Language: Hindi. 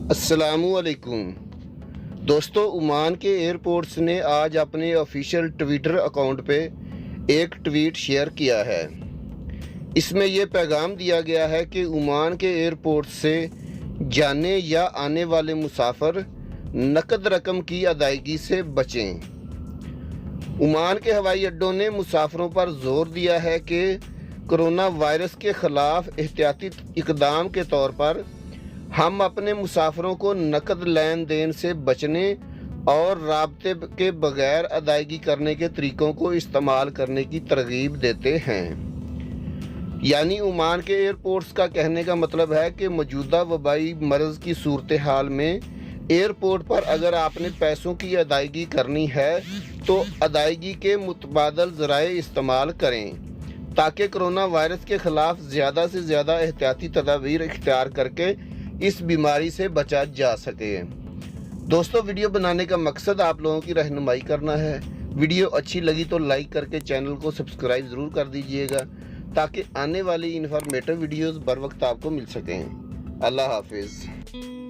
अस्सलामुअलैकुम दोस्तों, ओमान के एयरपोर्ट्स ने आज अपने ऑफिशियल ट्विटर अकाउंट पे एक ट्वीट शेयर किया है। इसमें यह पैगाम दिया गया है कि ओमान के एयरपोर्ट से जाने या आने वाले मुसाफिर नकद रकम की अदायगी से बचें। ओमान के हवाई अड्डों ने मुसाफिरों पर जोर दिया है कि कोरोना वायरस के ख़िलाफ़ एहतियाती इक़दाम के तौर पर हम अपने मुसाफिरों को नकद लेन देन से बचने और राब्ते के बगैर अदायगी करने के तरीक़ों को इस्तेमाल करने की तरगीब देते हैं। यानी ओमान के एयरपोर्ट्स का कहने का मतलब है कि मौजूदा वबाई मर्ज़ की सूरत हाल में एयरपोर्ट पर अगर आपने पैसों की अदायगी करनी है तो अदायगी के मुतबादल ज़राए इस्तेमाल करें ताकि कोरोना वायरस के ख़िलाफ़ ज़्यादा से ज़्यादा एहतियाती तदाबीर इख्तियार करके इस बीमारी से बचा जा सके। दोस्तों, वीडियो बनाने का मकसद आप लोगों की रहनुमाई करना है। वीडियो अच्छी लगी तो लाइक करके चैनल को सब्सक्राइब ज़रूर कर दीजिएगा ताकि आने वाली इन्फॉर्मेटिव वीडियोस बर वक्त आपको मिल सकें। अल्लाह हाफिज़।